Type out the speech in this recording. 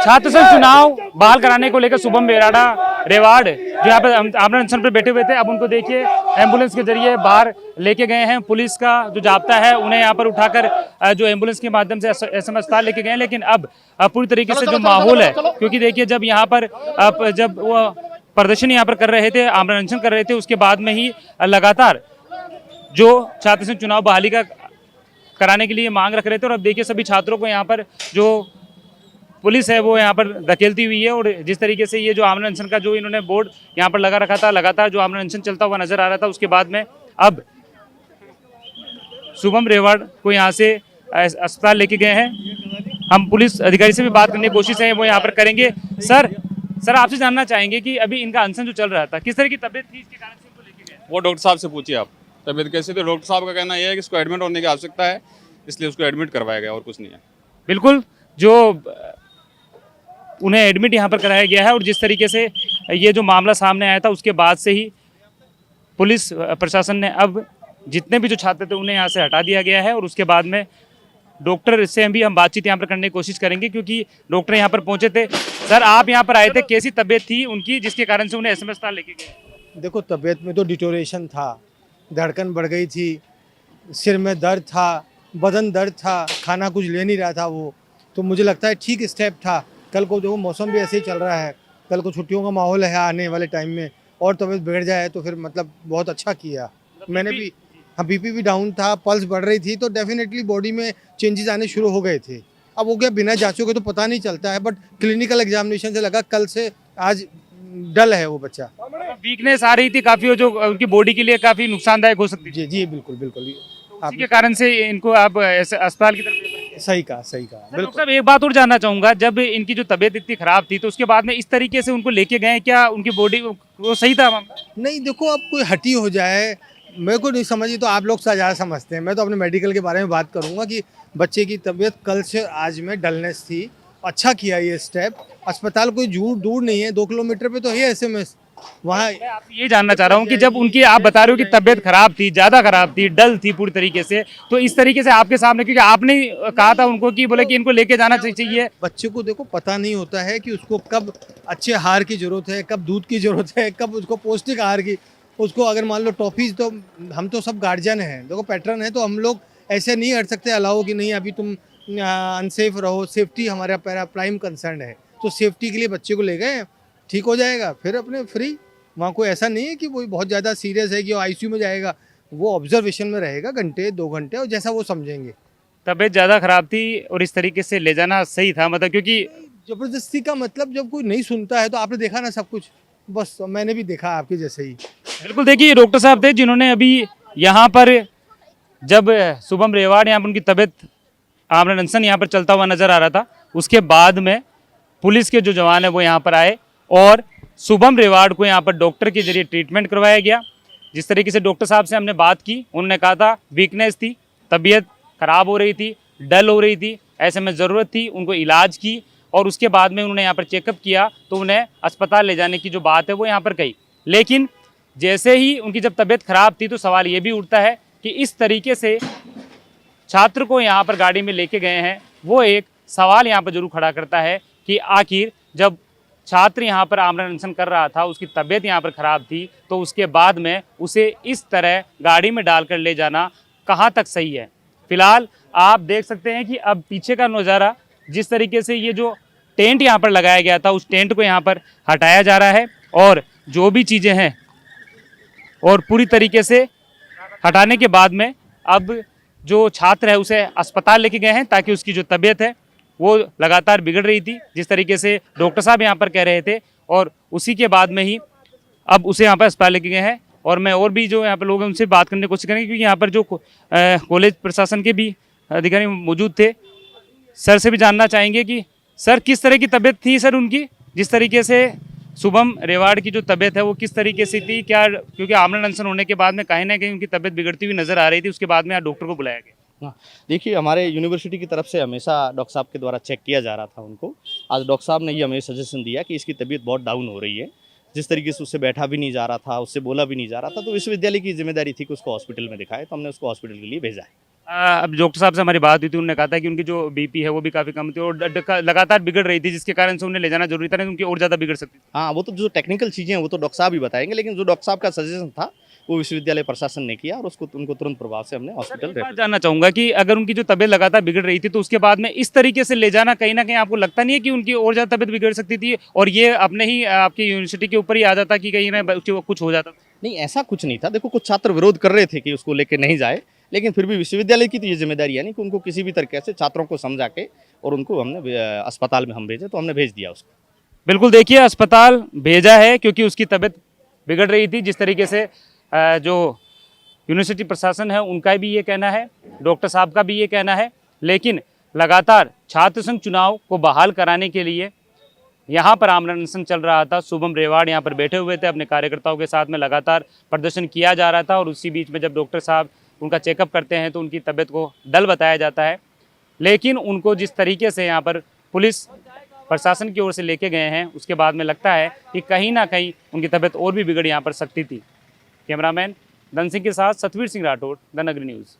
छात्र संघ चुनाव बहाल कराने को लेकर शुभम रेवाड़ जो यहाँ पर आमरण अनशन पर बैठे हुए थे, अब उनको देखिए एम्बुलेंस के जरिए बाहर लेके गए हैं। पुलिस का जो जाब्ता है उन्हें यहाँ पर उठाकर जो एम्बुलेंस के माध्यम से एसएम अस्पताल लेके गए हैं। लेकिन अब पूरी तरीके से जो माहौल है, क्योंकि देखिए जब यहाँ पर जब वो प्रदर्शन यहाँ पर कर रहे थे, आमरण अनशन कर रहे थे, उसके बाद में ही लगातार जो छात्र संघ चुनाव बहाली का कराने के लिए मांग रख रहे थे। और अब देखिए सभी छात्रों को यहाँ पर जो पुलिस है वो यहाँ पर धकेलती हुई है। और जिस तरीके से ये जो आमरण अनशन का जो इन्होंने बोर्ड यहाँ पर लगा रखा था, लगातार जो आमरण अनशन चलता हुआ नजर आ रहा था, उसके बाद में अब शुभम रेवाड़ को यहाँ से अस्पताल लेके गए हैं। हम पुलिस अधिकारी से भी बात करने की कोशिश है वो यहाँ पर करेंगे। सर आपसे जानना चाहेंगे कि अभी इनका अनशन जो चल रहा था, किस तरह की तबीयत थी, इसके कारण से इनको लेके गए? वो डॉक्टर साहब से पूछिए आप तबीयत कैसी। तो डॉक्टर साहब का कहना यह है कि इसको एडमिट होने की आवश्यकता है, इसलिए उसको एडमिट करवाया गया और कुछ नहीं है। बिल्कुल, जो उन्हें एडमिट यहाँ पर कराया गया है। और जिस तरीके से ये जो मामला सामने आया था, उसके बाद से ही पुलिस प्रशासन ने अब जितने भी जो छात्र थे उन्हें यहाँ से हटा दिया गया है। और उसके बाद में डॉक्टर से भी हम बातचीत यहाँ पर करने की कोशिश करेंगे, क्योंकि डॉक्टर यहाँ पर पहुंचे थे। सर आप यहाँ पर आए थे, कैसी तबीयत थी उनकी जिसके कारण से उन्हें एसएम अस्पताल लेके गए? देखो, तबीयत में तो डिटोरेशन था, धड़कन बढ़ गई थी, सिर में दर्द था, बदन दर्द था, खाना कुछ ले नहीं रहा था वो। तो मुझे लगता है ठीक स्टेप था। कल को देखो मौसम भी ऐसे ही चल रहा है, कल को छुट्टियों का माहौल है आने वाले टाइम में, और तबीयत बिगड़ जाए तो फिर मतलब बहुत अच्छा किया। मैंने भी, हाँ, बीपी भी डाउन था, पल्स बढ़ रही थी, तो डेफिनेटली बॉडी में चेंजेस आने शुरू हो गए थे। अब हो गया बिना जांचों के तो पता नहीं चलता है, बट क्लिनिकल एग्जामिनेशन से लगा कल से आज डल है वो बच्चा। वीकनेस आ रही थी काफी, और जो उनकी बॉडी के लिए काफी नुकसानदायक हो सकती जी जी बिल्कुल बिल्कुल, उसी के कारण से इनको आप अस्पताल की तरफ। सही कहा डॉक्टर साहब एक बात और जानना चाहूंगा, जब इनकी जो तबीयत इतनी खराब थी तो उसके बाद में इस तरीके से उनको लेके गए, क्या उनकी बॉडी वो सही था? नहीं, देखो अब कोई हटी हो जाए मेरे को नहीं समझी तो आप लोग ज़्यादा समझते हैं। मैं तो अपने मेडिकल के बारे में बात करूंगा कि बच्चे की तबीयत कल से आज में डलनेस थी, अच्छा किया ये स्टेप। अस्पताल कोई दूर नहीं है, 2 किलोमीटर पे तो है एसएमएस वहाँ। आप ये जानना चाह रहा हूँ कि जब उनकी आप बता रहे हो कि तबीयत खराब थी, ज़्यादा खराब थी, डल थी पूरी तरीके से, तो इस तरीके से आपके सामने, क्योंकि आपने कहा था उनको कि बोले कि इनको लेके जाना चाहिए। बच्चे को देखो पता नहीं होता है कि उसको कब अच्छे आहार की जरूरत है, कब दूध की जरूरत है, कब उसको पौष्टिक आहार की। उसको अगर मान लो टॉफीज, तो हम तो सब गार्जियन हैं, देखो पैटर्न है, तो हम लोग ऐसे नहीं हट सकते अलाउ कि नहीं अभी तुम अनसेफ रहो। सेफ्टी हमारा प्राइम कंसर्न है, तो सेफ्टी के लिए बच्चे को ले गए, ठीक हो जाएगा फिर अपने फ्री। वहाँ कोई ऐसा नहीं है कि वो बहुत ज़्यादा सीरियस है कि वो आईसीयू में जाएगा, वो ऑब्जर्वेशन में रहेगा घंटे 2 घंटे, और जैसा वो समझेंगे। तबीयत ज़्यादा खराब थी और इस तरीके से ले जाना सही था, मतलब क्योंकि जबरदस्ती का मतलब जब कोई नहीं सुनता है तो आपने देखा ना सब कुछ, बस मैंने भी देखा आपके जैसे ही। बिल्कुल, देखिए डॉक्टर साहब थे जिन्होंने अभी यहाँ पर जब शुभम रेवाड़ यहाँ पर उनकी तबीयत आमरण अनशन यहाँ पर चलता हुआ नजर आ रहा था, उसके बाद में पुलिस के जो जवान है वो यहाँ पर आए और शुभम रेवाड़ को यहाँ पर डॉक्टर के जरिए ट्रीटमेंट करवाया गया। जिस तरीके से डॉक्टर साहब से हमने बात की, उन्होंने कहा था वीकनेस थी, तबीयत खराब हो रही थी, डल हो रही थी, ऐसे में ज़रूरत थी, उनको इलाज की और उसके बाद में उन्होंने यहाँ पर चेकअप किया तो उन्हें अस्पताल ले जाने की जो बात है वो यहाँ पर कही। लेकिन जैसे ही उनकी जब तबीयत खराब थी तो सवाल ये भी उठता है कि इस तरीके से छात्र को यहाँ पर गाड़ी में लेके गए हैं, वो एक सवाल यहाँ पर जरूर खड़ा करता है कि आखिर जब छात्र यहाँ पर आमरण अनशन कर रहा था, उसकी तबीयत यहाँ पर खराब थी, तो उसके बाद में उसे इस तरह गाड़ी में डालकर ले जाना कहाँ तक सही है। फिलहाल आप देख सकते हैं कि अब पीछे का नज़ारा, जिस तरीके से ये जो टेंट यहाँ पर लगाया गया था, उस टेंट को यहाँ पर हटाया जा रहा है और जो भी चीज़ें हैं और पूरी तरीके से हटाने के बाद में अब जो छात्र है उसे अस्पताल लेके गए हैं, ताकि उसकी जो तबीयत है वो लगातार बिगड़ रही थी, जिस तरीके से डॉक्टर साहब यहाँ पर कह रहे थे, और उसी के बाद में ही अब उसे यहाँ पर अस्पताल लेके गए हैं। और मैं और भी जो यहाँ पर लोग हैं उनसे बात करने की कोशिश करेंगे, क्योंकि यहाँ पर जो कॉलेज प्रशासन के भी अधिकारी मौजूद थे, सर से भी जानना चाहेंगे कि सर किस तरह की तबीयत थी सर उनकी, जिस तरीके से शुभम रेवाड़ की जो तबीयत है वो किस तरीके से थी, क्या क्योंकि आमरण अनशन होने के बाद में कहीं ना कहीं उनकी तबीयत बिगड़ती हुई नजर आ रही थी, उसके बाद में यहाँ डॉक्टर को बुलाया गया। हाँ, देखिए हमारे यूनिवर्सिटी की तरफ से हमेशा डॉक्टर साहब के द्वारा चेक किया जा रहा था उनको। आज डॉक्टर साहब ने ये हमें सजेशन दिया कि इसकी तबीयत बहुत डाउन हो रही है, जिस तरीके से उससे बैठा भी नहीं जा रहा था, उससे बोला भी नहीं जा रहा था, तो विश्वविद्यालय की जिम्मेदारी थी कि उसको हॉस्पिटल में दिखाए, तो हमने उसको हॉस्पिटल के लिए भेजा है। अब डॉक्टर साहब से हमारी बात हुई थी, उन्होंने कहा था कि उनकी जो बीपी है वो भी काफ़ी कम थी और लगातार बिगड़ रही थी, जिसके कारण से उन्हें ले जाना जरूरी था, नहीं तो उनकी और ज़्यादा बिगड़ सकती थी। हाँ, वो तो जो टेक्निकल चीज़ें हैं वो तो डॉक्टर साहब ही बताएंगे, लेकिन जो डॉक्टर साहब का सजेशन था वो विश्वविद्यालय प्रशासन ने किया और उसको उनको तुरंत प्रभाव से हमने हॉस्पिटल एक बात रेफर। जानना चाहूंगा कि अगर उनकी जो तबीयत लगातार बिगड़ रही थी तो उसके बाद में इस तरीके से ले जाना कहीं ना कहीं आपको लगता नहीं है कि उनकी और ज़्यादा तबीयत बिगड़ सकती थी और ये अपने ही आपकी यूनिवर्सिटी के ऊपर ही आ जाता कि कहीं ना कुछ हो जाता? नहीं, ऐसा कुछ नहीं था। देखो, कुछ छात्र विरोध कर रहे थे कि उसको लेके नहीं जाए, लेकिन फिर भी विश्वविद्यालय की तो ये जिम्मेदारी है नहीं कि उनको किसी भी तरीके से छात्रों को समझा के और उनको हमने अस्पताल में हम भेजे, तो हमने भेज दिया उसको। बिल्कुल, देखिए अस्पताल भेजा है क्योंकि उसकी तबीयत बिगड़ रही थी, जिस तरीके से जो यूनिवर्सिटी प्रशासन है उनका भी ये कहना है, डॉक्टर साहब का भी ये कहना है, लेकिन लगातार छात्र संघ चुनाव को बहाल कराने के लिए यहाँ पर आमरण अनशन चल रहा था। शुभम रेवाड़ यहाँ पर बैठे हुए थे, अपने कार्यकर्ताओं के साथ में लगातार प्रदर्शन किया जा रहा था और उसी बीच में जब डॉक्टर साहब उनका चेकअप करते हैं तो उनकी तबीयत को डल बताया जाता है, लेकिन उनको जिस तरीके से यहाँ पर पुलिस प्रशासन की ओर से लेके गए हैं उसके बाद में लगता है कि कहीं ना कहीं उनकी तबीयत और भी बिगड़ यहाँ पर सकती थी। कैमरामैन धन सिंह के साथ सतवीर सिंह राठौड़, द नगरी न्यूज़।